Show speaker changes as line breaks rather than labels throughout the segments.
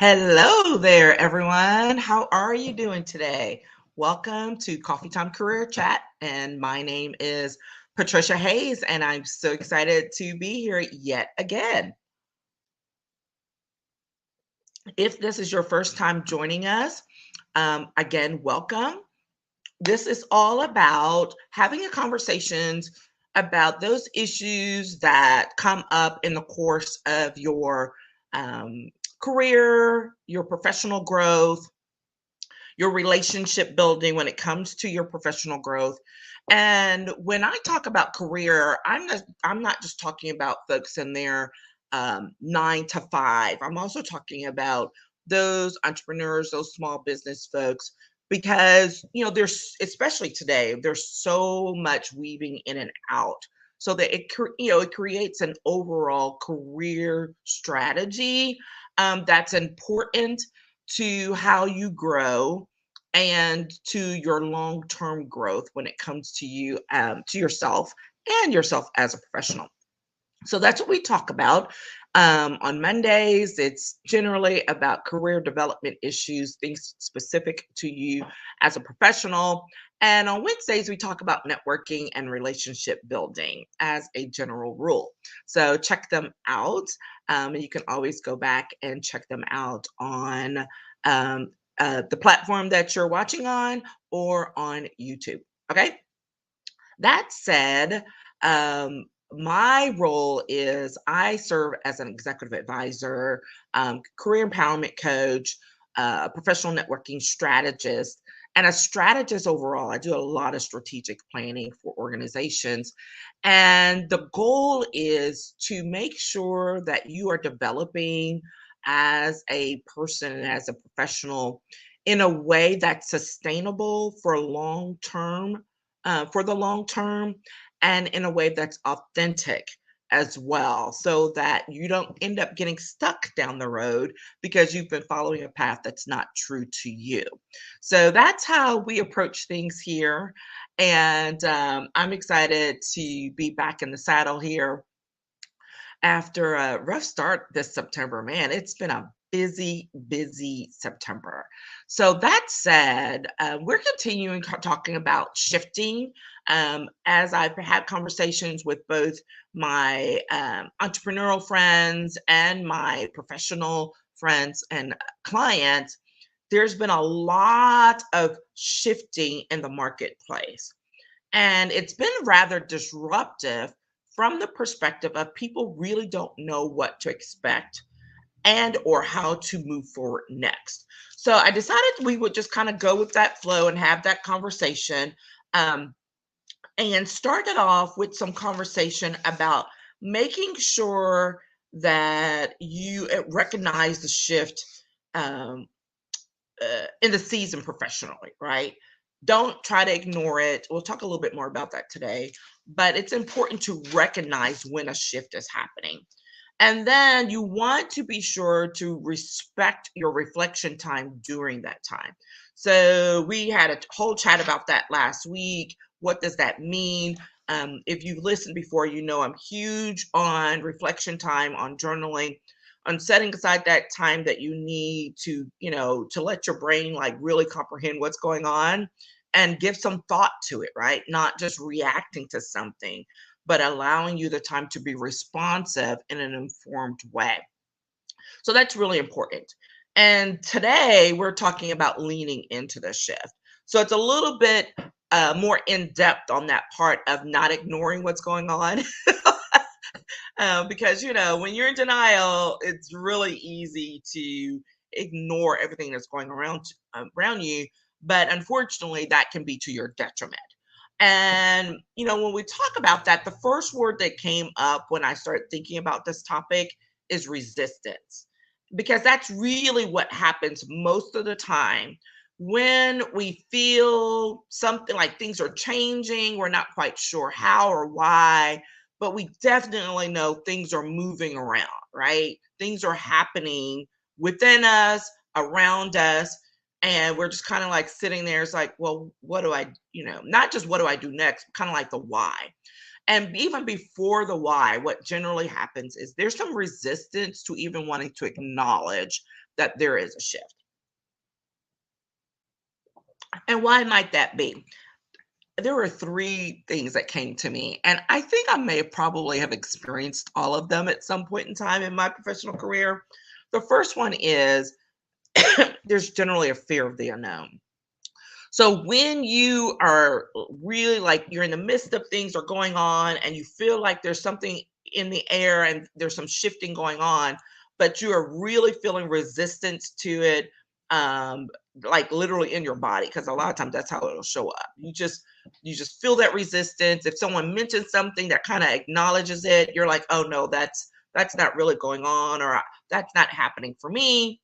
Hello there, everyone. How are you doing today? Welcome to Coffee Time Career Chat. And my name is Patricia Hayes, and I'm so excited to be here yet again. If this is your first time joining us, again, welcome. This is all about having a conversations about those issues that come up in the course of your um, career, your professional growth, your relationship building when it comes to your professional growth. And when I talk about career, I'm not just talking about folks in their 9 to 5. I'm also talking about those entrepreneurs, those small business folks, because there's, especially today, there's so much weaving in and out, so that it creates an overall career strategy that's important to how you grow and to your long-term growth when it comes to you, to yourself and yourself as a professional. So that's what we talk about. On Mondays, it's generally about career development issues, things specific to you as a professional. And on Wednesdays, we talk about networking and relationship building as a general rule. So check them out. And you can always go back and check them out on the platform that you're watching on or on YouTube. Okay. That said, my role is I serve as an executive advisor, career empowerment coach, professional networking strategist, and a strategist overall. I do a lot of strategic planning for organizations. And the goal is to make sure that you are developing as a person and as a professional in a way that's sustainable for the long term, and in a way that's authentic as well, so that you don't end up getting stuck down the road because you've been following a path that's not true to you. So that's how we approach things here. And I'm excited to be back in the saddle here after a rough start this September. Man, it's been a busy, busy September. So that said, we're continuing talking about shifting, as I've had conversations with both my entrepreneurial friends and my professional friends and clients. There's been a lot of shifting in the marketplace, and it's been rather disruptive from the perspective of people really don't know what to expect and or how to move forward next. So I decided we would just kind of go with that flow and have that conversation, um, and started off with some conversation about making sure that you recognize the shift, um, in the season professionally, right? Don't try to ignore it. We'll talk a little bit more about that today, but it's important to recognize when a shift is happening. And then you want to be sure to respect your reflection time during that time. So we had a whole chat about that last week. What does that mean? If you've listened before, you know I'm huge on reflection time, on journaling, on setting aside that time that you need to, to let your brain like really comprehend what's going on and give some thought to it, right? Not just reacting to something, but allowing you the time to be responsive in an informed way. So that's really important. And today we're talking about leaning into the shift. So it's a little bit more in depth on that part of not ignoring what's going on. Because, when you're in denial, it's really easy to ignore everything that's going around you. But unfortunately, that can be to your detriment. And, when we talk about that, the first word that came up when I started thinking about this topic is resistance, because that's really what happens most of the time when we feel something like things are changing. We're not quite sure how or why, but we definitely know things are moving around, right? Things are happening within us, around us, and we're just kind of like sitting there. It's like, well, what do I, not just what do I do next, kind of like the why. And even before the why, what generally happens is there's some resistance to even wanting to acknowledge that there is a shift. And why might that be? There were three things that came to me, and I think I may have probably have experienced all of them at some point in time in my professional career. The first one is there's generally a fear of the unknown. So when you are really like you're in the midst of things are going on and you feel like there's something in the air and there's some shifting going on, but you are really feeling resistance to it, um, like literally in your body, because a lot of times that's how it'll show up. You just feel that resistance. If someone mentions something that kind of acknowledges it, you're like, oh no, that's not really going on, or that's not happening for me.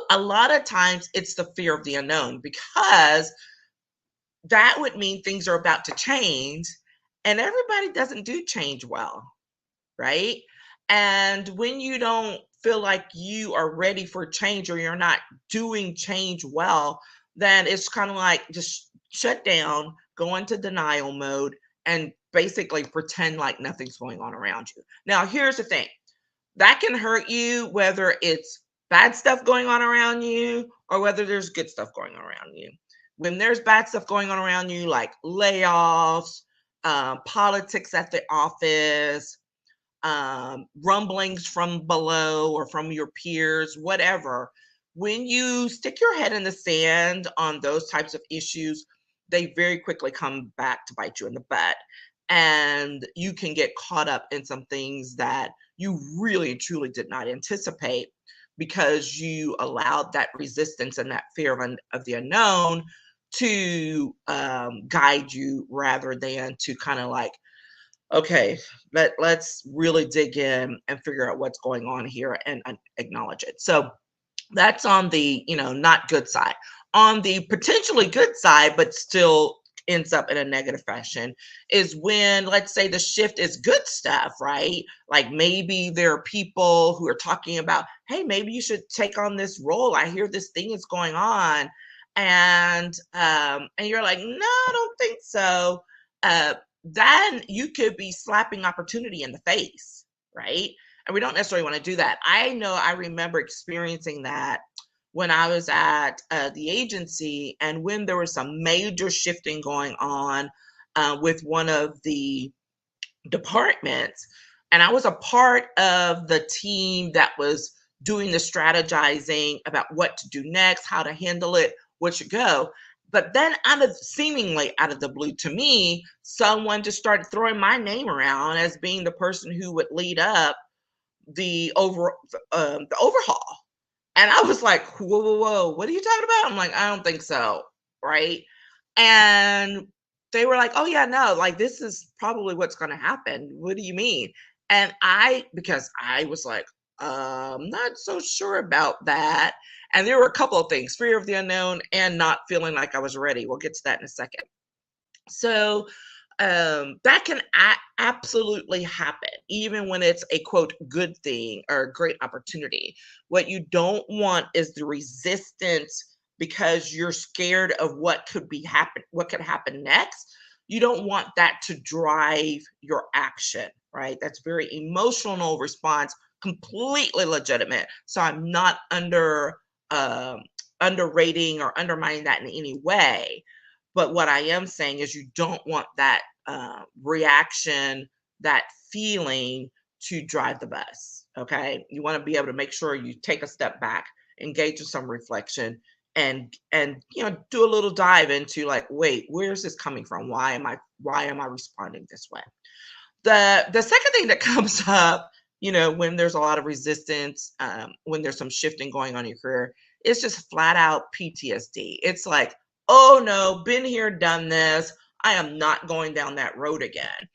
A lot of times it's the fear of the unknown because that would mean things are about to change, and everybody doesn't do change well, right? And when you don't feel like you are ready for change or you're not doing change well, then it's kind of like just shut down, go into denial mode, and basically pretend like nothing's going on around you. Now, here's the thing that can hurt you whether it's bad stuff going on around you or whether there's good stuff going on around you. When there's bad stuff going on around you, like layoffs, politics at the office, rumblings from below or from your peers, whatever, when you stick your head in the sand on those types of issues, they very quickly come back to bite you in the butt. And you can get caught up in some things that you really truly did not anticipate because you allowed that resistance and that fear of the unknown to guide you rather than to kind of like, okay, let's really dig in and figure out what's going on here and acknowledge it. So that's on the, not good side. On the potentially good side, but still ends up in a negative fashion, is when, let's say, the shift is good stuff, right? Like maybe there are people who are talking about, hey, maybe you should take on this role. I hear this thing is going on. And you're like, no, I don't think so. Then you could be slapping opportunity in the face, right? And we don't necessarily want to do that. I know I remember experiencing that when I was at the agency and when there was some major shifting going on with one of the departments. And I was a part of the team that was doing the strategizing about what to do next, how to handle it, what should go. But then seemingly out of the blue to me, someone just started throwing my name around as being the person who would lead up the overhaul. And I was like, whoa, whoa, whoa, what are you talking about? I'm like, I don't think so. Right. And they were like, oh, yeah, no, like this is probably what's going to happen. What do you mean? And because I was like, not so sure about that. And there were a couple of things fear of the unknown and not feeling like I was ready. We'll get to that in a second. So that can absolutely happen, even when it's a quote good thing or a great opportunity. What you don't want is the resistance because you're scared of what could happen next. You don't want that to drive your action, right? That's very emotional response, completely legitimate. So I'm not um, underrating or undermining that in any way, but what I am saying is you don't want that reaction, that feeling to drive the bus. Okay. You want to be able to make sure you take a step back, engage in some reflection, and do a little dive into like, wait, where's this coming from? Why am I responding this way? The second thing that comes up, when there's a lot of resistance, when there's some shifting going on in your career, it's just flat out PTSD. It's like, oh no, been here, done this. I am not going down that road again.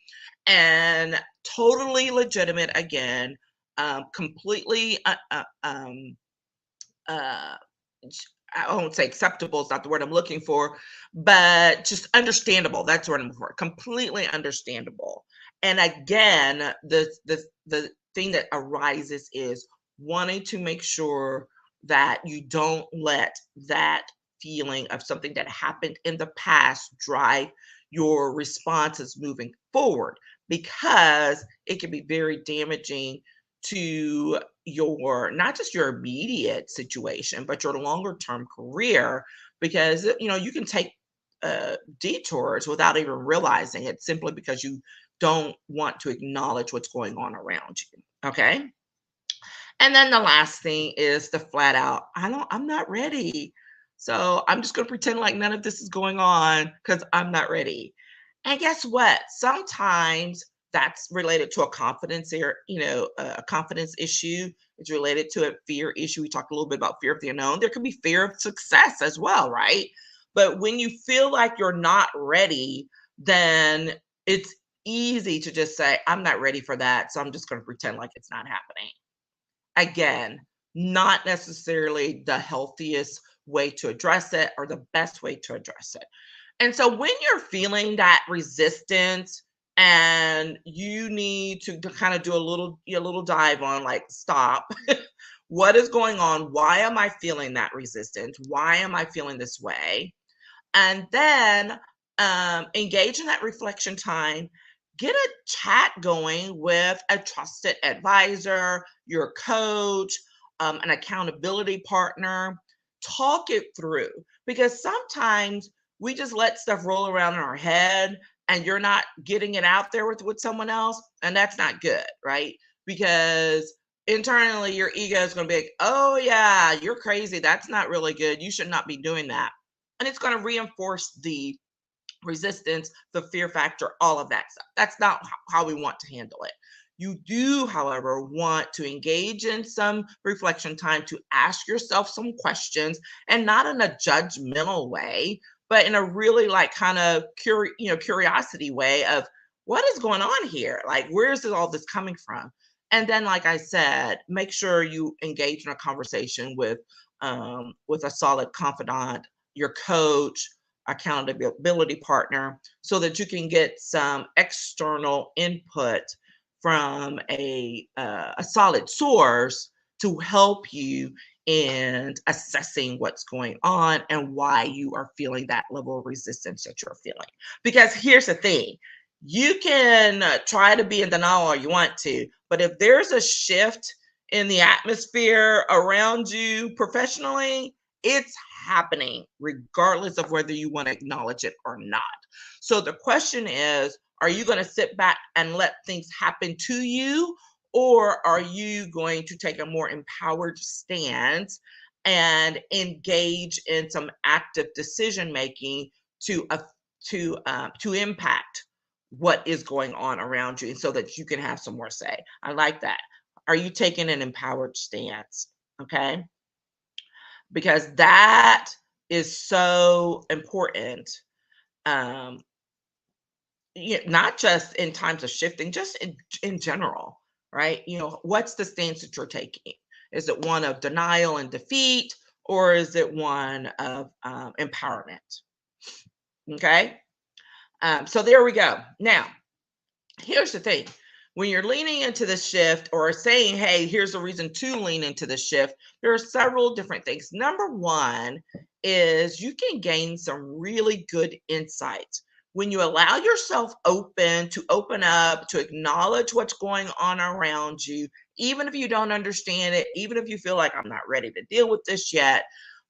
And totally legitimate again, completely uh, I won't say acceptable is not the word I'm looking for, but just understandable. That's what I'm looking for. Completely understandable. And again, the thing that arises is wanting to make sure that you don't let that feeling of something that happened in the past drive your responses moving forward, because it can be very damaging to your, not just your immediate situation, but your longer term career, because you can take detours without even realizing it, simply because you don't want to acknowledge what's going on around you. Okay. And then the last thing is the flat out, I'm not ready. So I'm just going to pretend like none of this is going on because I'm not ready. And guess what? Sometimes that's related to a confidence or, a confidence issue. It's related to a fear issue. We talked a little bit about fear of the unknown. There could be fear of success as well, right? But when you feel like you're not ready, then it's easy to just say, I'm not ready for that. So I'm just going to pretend like it's not happening. Again, not necessarily the healthiest way to address it or the best way to address it. And so when you're feeling that resistance and you need to kind of do a little dive on, like, stop. What is going on? Why am I feeling that resistance? Why am I feeling this way? And then engage in that reflection time. Get a chat going with a trusted advisor, your coach, an accountability partner. Talk it through, because sometimes we just let stuff roll around in our head and you're not getting it out there with someone else. And that's not good, right? Because internally your ego is going to be like, oh, yeah, you're crazy. That's not really good. You should not be doing that. And it's going to reinforce the resistance, the fear factor, all of that stuff. That's not how we want to handle it. You do, however, want to engage in some reflection time to ask yourself some questions, and not in a judgmental way, but in a really, like, kind of curiosity way of what is going on here? Like, where is all this coming from? And then, like I said, make sure you engage in a conversation with a solid confidant, your coach, accountability partner, so that you can get some external input from a solid source to help you in assessing what's going on and why you are feeling that level of resistance that you're feeling. Because here's the thing, you can try to be in denial all you want to, but if there's a shift in the atmosphere around you professionally, it's happening regardless of whether you want to acknowledge it or not. So the question is, are you going to sit back and let things happen to you? Or are you going to take a more empowered stance and engage in some active decision making to impact what is going on around you, and so that you can have some more say? I like that. Are you taking an empowered stance? Okay. Because that is so important. Um, not just in times of shifting, just in general, right? What's the stance that you're taking? Is it one of denial and defeat, or is it one of empowerment? Okay. So there we go. Now, here's the thing. When you're leaning into the shift, or saying, hey, here's a reason to lean into the shift, there are several different things. Number one is you can gain some really good insights when you allow yourself to open up, to acknowledge what's going on around you, even if you don't understand it, even if you feel like I'm not ready to deal with this yet,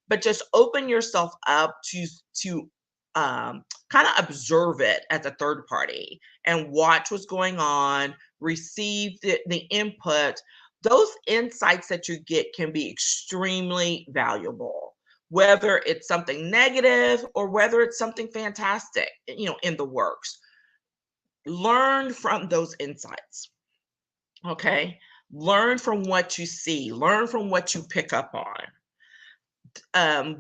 but just open yourself up to kind of observe it as a third party and watch what's going on, receive the input. Those insights that you get can be extremely valuable, whether it's something negative or whether it's something fantastic, in the works. Learn from those insights. Okay. Learn from what you see, learn from what you pick up on.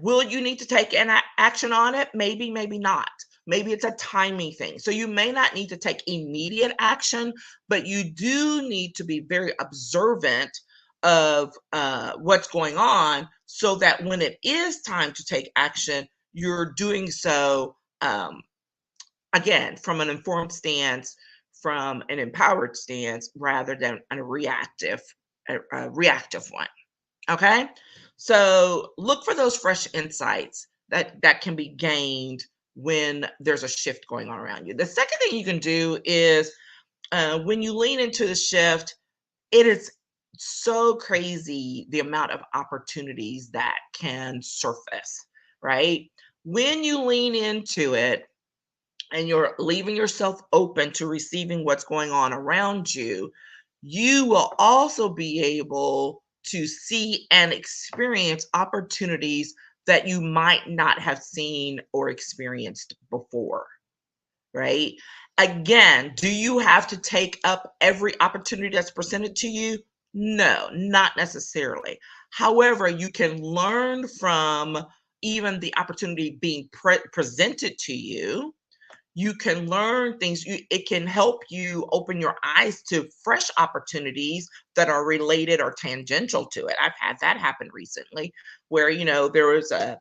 Will you need to take an action on it? Maybe, maybe not. Maybe it's a timing thing. So you may not need to take immediate action, but you do need to be very observant of what's going on, so that when it is time to take action, you're doing so, again, from an informed stance, from an empowered stance, rather than a reactive one. Okay. So look for those fresh insights that can be gained when there's a shift going on around you. The second thing you can do is when you lean into the shift, it is so crazy the amount of opportunities that can surface, right? When you lean into it and you're leaving yourself open to receiving what's going on around you, you will also be able to see and experience opportunities that you might not have seen or experienced before, right? Again, do you have to take up every opportunity that's presented to you? No, not necessarily. However, you can learn from even the opportunity being presented to you. You can learn things. It can help you open your eyes to fresh opportunities that are related or tangential to it. I've had that happen recently where, there was a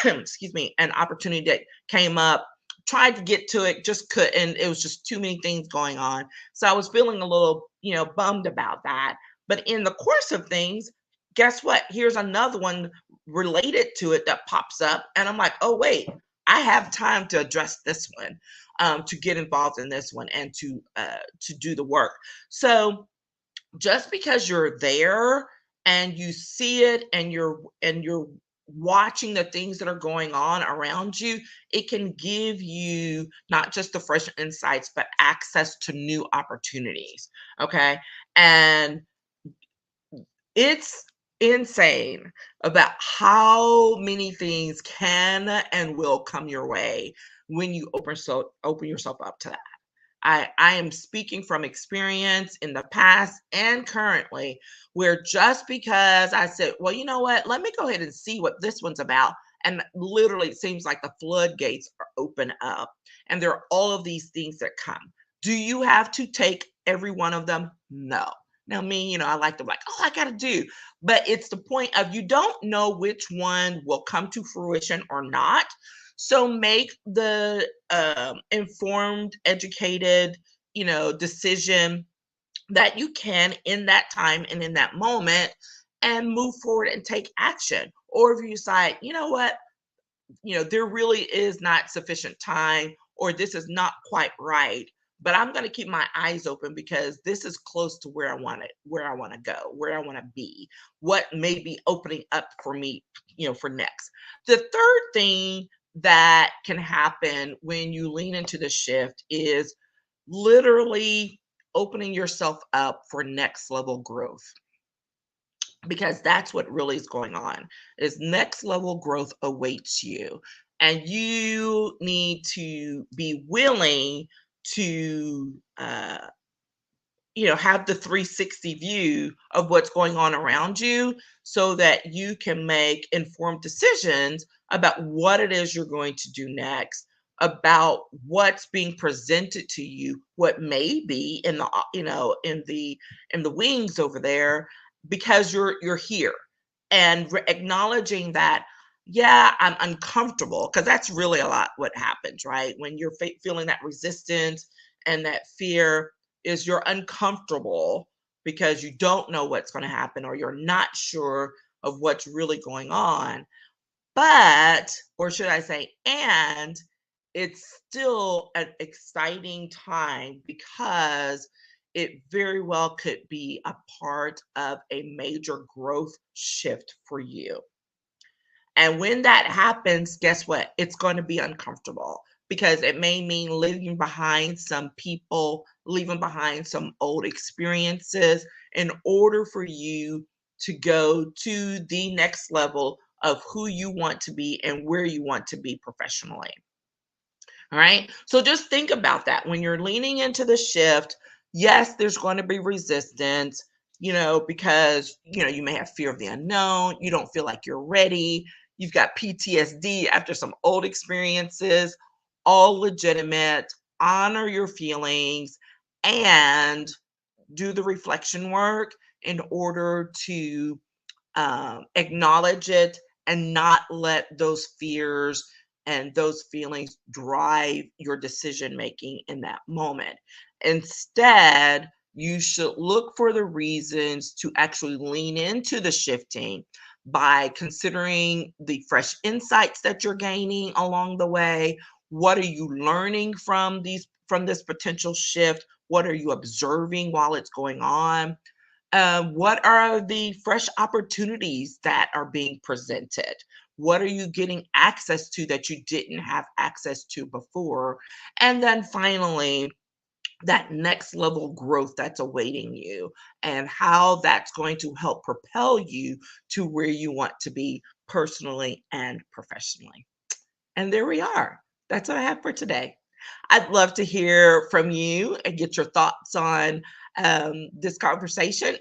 excuse me, an opportunity that came up, tried to get to it, just couldn't. It was just too many things going on. So I was feeling a little, bummed about that. But in the course of things, guess what? Here's another one related to it that pops up. And I'm like, oh, wait, I have time to address this one, to get involved in this one and to do the work. So just because you're there and you see it and you're watching the things that are going on around you, it can give you not just the fresh insights but access to new opportunities. Okay. And it's insane about how many things can and will come your way when you open yourself up to that. I am speaking from experience in the past and currently, where just because I said, well, you know what, let me go ahead and see what this one's about. And literally, it seems like the floodgates are open up, and there are all of these things that come. Do you have to take every one of them? No. Now, me, I like to like, oh, I got to do. But it's the point of you don't know which one will come to fruition or not. So make the informed, educated, decision that you can in that time and in that moment, and move forward and take action. Or if you decide, you know what, there really is not sufficient time, or this is not quite right, but I'm going to keep my eyes open because this is close to where I want to go, where I want to be, what may be opening up for me, for next. The third thing that can happen when you lean into the shift is literally opening yourself up for next level growth, because that's what really is going on. Is next level growth awaits you, and you need to be willing to have the 360 view of what's going on around you, so that you can make informed decisions about what it is you're going to do next, about what's being presented to you, what may be in the in the wings over there, because you're here, and acknowledging that, yeah, I'm uncomfortable, because that's really a lot what happens, right? When you're feeling that resistance and that fear, is you're uncomfortable because you don't know what's going to happen, or you're not sure of what's really going on. But, or should I say, and it's still an exciting time, because it very well could be a part of a major growth shift for you. And when that happens, guess what? It's going to be uncomfortable, because it may mean leaving behind some people, leaving behind some old experiences in order for you to go to the next level of who you want to be and where you want to be professionally. All right. So just think about that when you're leaning into the shift. Yes, there's going to be resistance, because, you may have fear of the unknown. You don't feel like you're ready. You've got PTSD after some old experiences, all legitimate. Honor your feelings and do the reflection work in order to acknowledge it, and not let those fears and those feelings drive your decision making in that moment. Instead, you should look for the reasons to actually lean into the shifting, by considering the fresh insights that you're gaining along the way. What are you learning from this potential shift? What are you observing while it's going on? What are the fresh opportunities that are being presented? What are you getting access to that you didn't have access to before? And then finally, that next level growth that's awaiting you and how that's going to help propel you to where you want to be personally and professionally. And there we are. That's what I have for today. I'd love to hear from you and get your thoughts on this conversation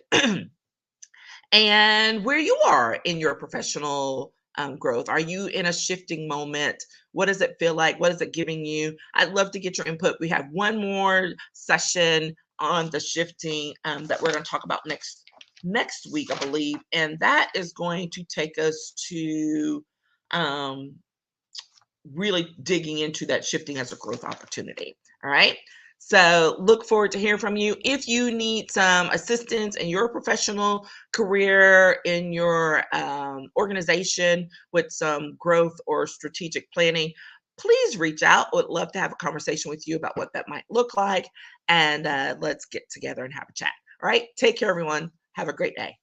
and where you are in your professional growth. Are you in a shifting moment? What does it feel like? What is it giving you? I'd love to get your input. We have one more session on the shifting that we're going to talk about next week, I believe, and that is going to take us to um, really digging into that shifting as a growth opportunity. All right. So look forward to hearing from you. If you need some assistance in your professional career, in your organization with some growth or strategic planning, please reach out. Would love to have a conversation with you about what that might look like. And let's get together and have a chat. All right. Take care, everyone. Have a great day.